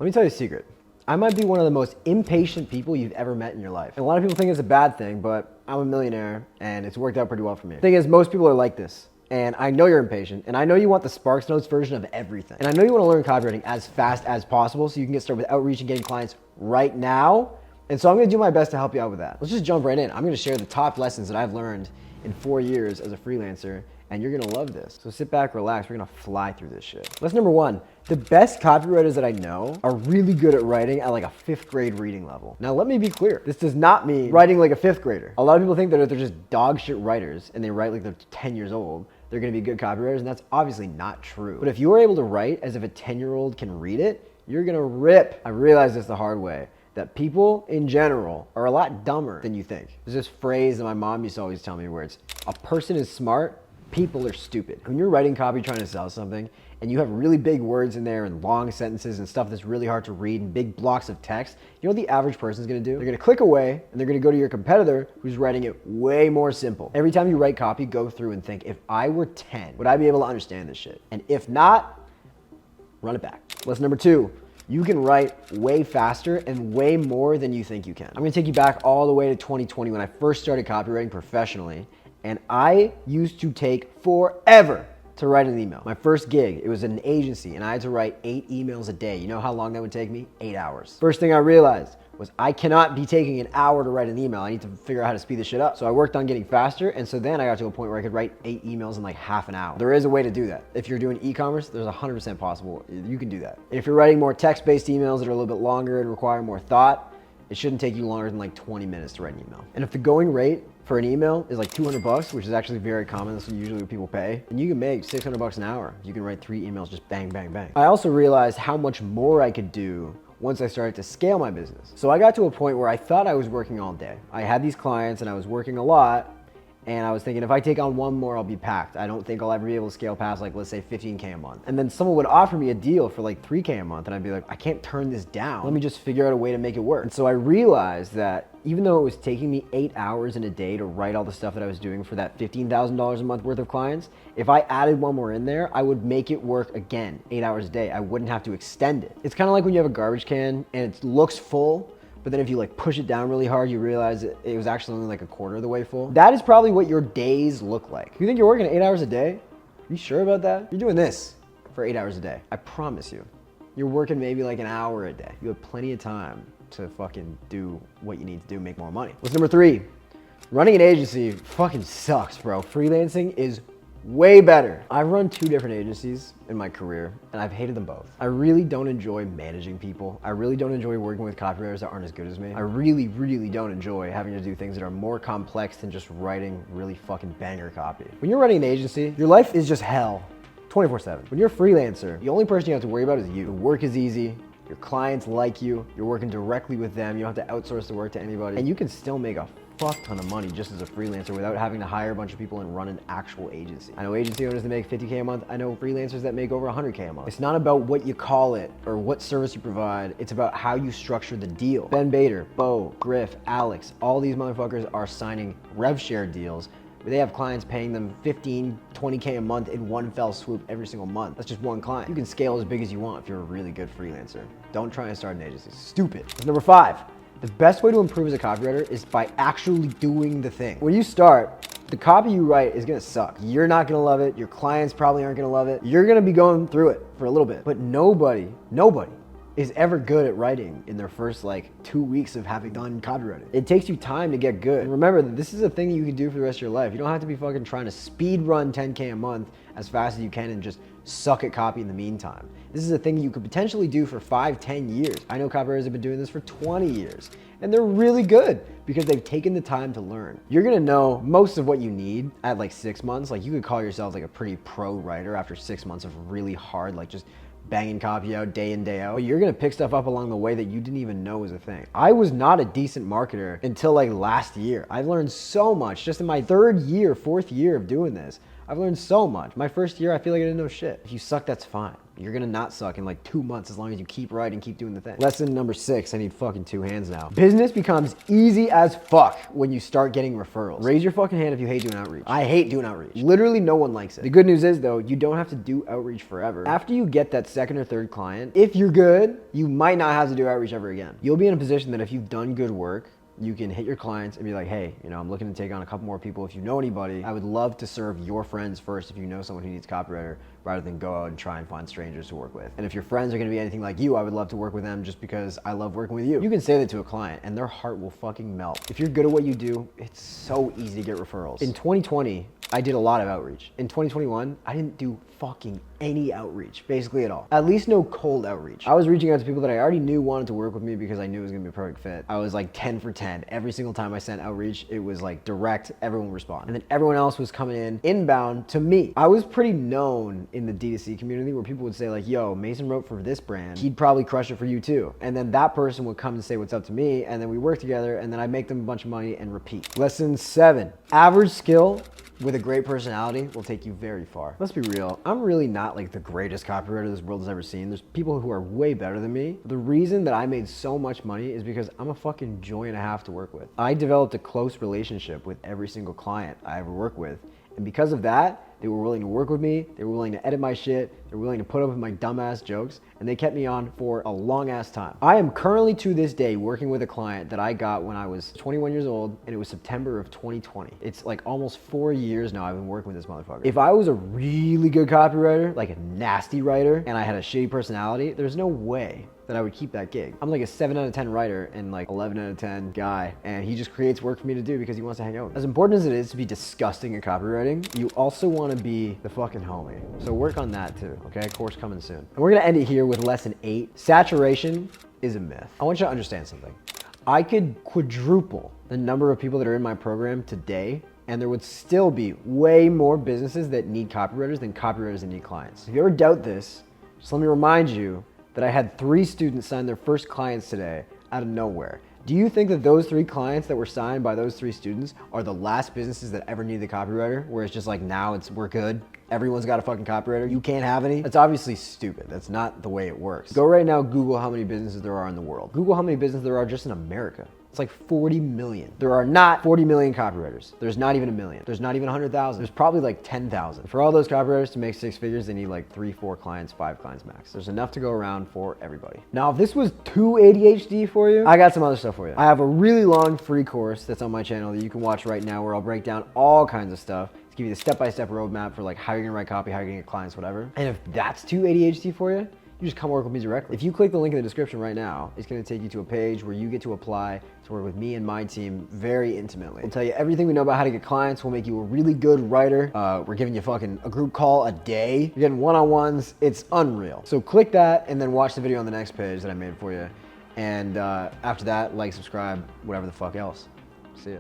Let me tell you a secret. I might be one of the most impatient people you've ever met in your life. And a lot of people think it's a bad thing, but I'm a millionaire and it's worked out pretty well for me. The thing is, most people are like this. And I know you're impatient, and I know you want the Sparks Notes version of everything. And I know you want to learn copywriting as fast as possible so you can get started with outreach and getting clients right now. And so I'm gonna do my best to help you out with that. Let's just jump right in. I'm gonna share the top lessons that I've learned in 4 years as a freelancer, and you're gonna love this. So sit back, relax, we're gonna fly through this shit. Lesson number one, the best copywriters that I know are really good at writing at like a 5th grade reading level. Now let me be clear, this does not mean writing like a 5th grader. A lot of people think that if they're just dog shit writers and they write like they're 10 years old, they're gonna be good copywriters, and that's obviously not true. But if you are able to write as if a 10-year-old can read it, you're gonna rip. I realized this the hard way, that people in general are a lot dumber than you think. There's this phrase that my mom used to always tell me where it's, a person is smart, people are stupid. When you're writing copy trying to sell something and you have really big words in there and long sentences and stuff that's really hard to read and big blocks of text, you know what the average person's gonna do? They're gonna click away and they're gonna go to your competitor who's writing it way more simple. Every time you write copy, go through and think, if I were 10, would I be able to understand this shit? And if not, run it back. Lesson number two, you can write way faster and way more than you think you can. I'm gonna take you back all the way to 2020 when I first started copywriting professionally, and I used to take forever to write an email. My first gig, it was an agency, and I had to write 8 emails a day. You know how long that would take me? 8 hours. First thing I realized was I cannot be taking an hour to write an email. I need to figure out how to speed this shit up. So I worked on getting faster, and so then I got to a point where I could write 8 emails in like half an hour. There is a way to do that. If you're doing e-commerce, there's 100% possible. You can do that. And if you're writing more text-based emails that are a little bit longer and require more thought, it shouldn't take you longer than like 20 minutes to write an email. And if the going rate for an email is like 200 bucks, which is actually very common, that's usually what people pay, and you can make 600 bucks an hour. You can write 3 emails just bang, bang, bang. I also realized how much more I could do once I started to scale my business. So I got to a point where I thought I was working all day. I had these clients and I was working a lot, and I was thinking, if I take on one more, I'll be packed. I don't think I'll ever be able to scale past like, let's say 15K a month. And then someone would offer me a deal for like 3K a month, and I'd be like, I can't turn this down. Let me just figure out a way to make it work. And so I realized that even though it was taking me 8 hours in a day to write all the stuff that I was doing for that $15,000 a month worth of clients, if I added one more in there, I would make it work again, 8 hours a day. I wouldn't have to extend it. It's kind of like when you have a garbage can and it looks full, but then if you like push it down really hard, you realize it was actually only like a quarter of the way full. That is probably what your days look like. You think you're working 8 hours a day? Are you sure about that? You're doing this for 8 hours a day. I promise you. You're working maybe like an hour a day. You have plenty of time to fucking do what you need to do, make more money. What's number 3? Running an agency fucking sucks, bro. Freelancing is way better. I've run 2 different agencies in my career, and I've hated them both. I really don't enjoy managing people. I really don't enjoy working with copywriters that aren't as good as me. I really, really don't enjoy having to do things that are more complex than just writing really fucking banger copy. When you're running an agency, your life is just hell, 24/7. When you're a freelancer, the only person you have to worry about is you. The work is easy. Your clients like you. You're working directly with them. You don't have to outsource the work to anybody. And you can still make a fuck ton of money just as a freelancer without having to hire a bunch of people and run an actual agency. I know agency owners that make 50K a month. I know freelancers that make over 100K a month. It's not about what you call it or what service you provide. It's about how you structure the deal. Ben Bader, Bo, Griff, Alex, all these motherfuckers are signing rev share deals. They have clients paying them 15, 20K a month in one fell swoop every single month. That's just one client. You can scale as big as you want if you're a really good freelancer. Don't try and start an agency. Stupid. Number 5, the best way to improve as a copywriter is by actually doing the thing. When you start, the copy you write is gonna suck. You're not gonna love it. Your clients probably aren't gonna love it. You're gonna be going through it for a little bit. But nobody is ever good at writing in their first like 2 weeks of having done copywriting. It takes you time to get good. And remember that this is a thing that you can do for the rest of your life. You don't have to be fucking trying to speed run 10K a month as fast as you can and just suck at copy in the meantime. This is a thing you could potentially do for 5, 10 years. I know copywriters have been doing this for 20 years, and they're really good because they've taken the time to learn. You're gonna know most of what you need at like 6 months. Like you could call yourself like a pretty pro writer after 6 months of really hard, like just banging copy out day in, day out. But you're gonna pick stuff up along the way that you didn't even know was a thing. I was not a decent marketer until like last year. I've learned so much just in my 3rd year, 4th year of doing this. I've learned so much. My first year, I feel like I didn't know shit. If you suck, that's fine. You're gonna not suck in like 2 months as long as you keep writing, keep doing the thing. Lesson number 6, I need fucking 2 hands now. Business becomes easy as fuck when you start getting referrals. Raise your fucking hand if you hate doing outreach. I hate doing outreach. Literally no one likes it. The good news is though, you don't have to do outreach forever. After you get that second or third client, if you're good, you might not have to do outreach ever again. You'll be in a position that if you've done good work, you can hit your clients and be like, hey, I'm looking to take on a couple more people. If you know anybody, I would love to serve your friends first if you know someone who needs copywriter, rather than go out and try and find strangers to work with. And if your friends are gonna be anything like you, I would love to work with them just because I love working with you. You can say that to a client and their heart will fucking melt. If you're good at what you do, it's so easy to get referrals. In 2020, I did a lot of outreach. In 2021, I didn't do fucking any outreach, basically at all. At least no cold outreach. I was reaching out to people that I already knew wanted to work with me because I knew it was gonna be a perfect fit. I was like 10 for 10. Every single time I sent outreach, it was like direct, everyone would respond. And then everyone else was coming in inbound to me. I was pretty known in the D2C community where people would say like, yo, Mason wrote for this brand. He'd probably crush it for you too. And then that person would come and say what's up to me, and then we work together, and then I'd make them a bunch of money and repeat. Lesson 7, average skill with a great personality will take you very far. Let's be real, I'm really not like the greatest copywriter this world has ever seen. There's people who are way better than me. The reason that I made so much money is because I'm a fucking joy and a half to work with. I developed a close relationship with every single client I ever work with. And because of that, they were willing to work with me, they were willing to edit my shit, they were willing to put up with my dumbass jokes, and they kept me on for a long ass time. I am currently to this day working with a client that I got when I was 21 years old, and it was September of 2020. It's like almost 4 years now I've been working with this motherfucker. If I was a really good copywriter, like a nasty writer, and I had a shitty personality, there's no way that I would keep that gig. I'm like a 7 out of 10 writer and like 11 out of 10 guy, and he just creates work for me to do because he wants to hang out with me. As important as it is to be disgusting at copywriting, you also want to be the fucking homie. So work on that too, okay? Course coming soon. And we're gonna end it here with lesson 8. Saturation is a myth. I want you to understand something. I could quadruple the number of people that are in my program today, and there would still be way more businesses that need copywriters than copywriters that need clients. If you ever doubt this, just let me remind you that I had 3 students sign their first clients today out of nowhere. Do you think that those 3 clients that were signed by those 3 students are the last businesses that ever needed the copywriter, where it's just like, now we're good? Everyone's got a fucking copywriter, you can't have any? That's obviously stupid. That's not the way it works. Go right now, Google how many businesses there are in the world. Google how many businesses there are just in America. It's like 40 million. There are not 40 million copywriters. There's not even a million. There's not even 100,000. There's probably like 10,000. For all those copywriters to make 6 figures, they need like 3, 4 clients, 5 clients max. There's enough to go around for everybody. Now, if this was too ADHD for you, I got some other stuff for you. I have a really long free course that's on my channel that you can watch right now, where I'll break down all kinds of stuff to give you the step-by-step roadmap for like how you're gonna write copy, how you're gonna get clients, whatever. And if that's too ADHD for you, you just come work with me directly. If you click the link in the description right now, it's gonna take you to a page where you get to apply to work with me and my team very intimately. We'll tell you everything we know about how to get clients. We'll make you a really good writer. We're giving you fucking a group call a day. You're getting one-on-ones. It's unreal. So click that and then watch the video on the next page that I made for you. And after that, like, subscribe, whatever the fuck else. See ya.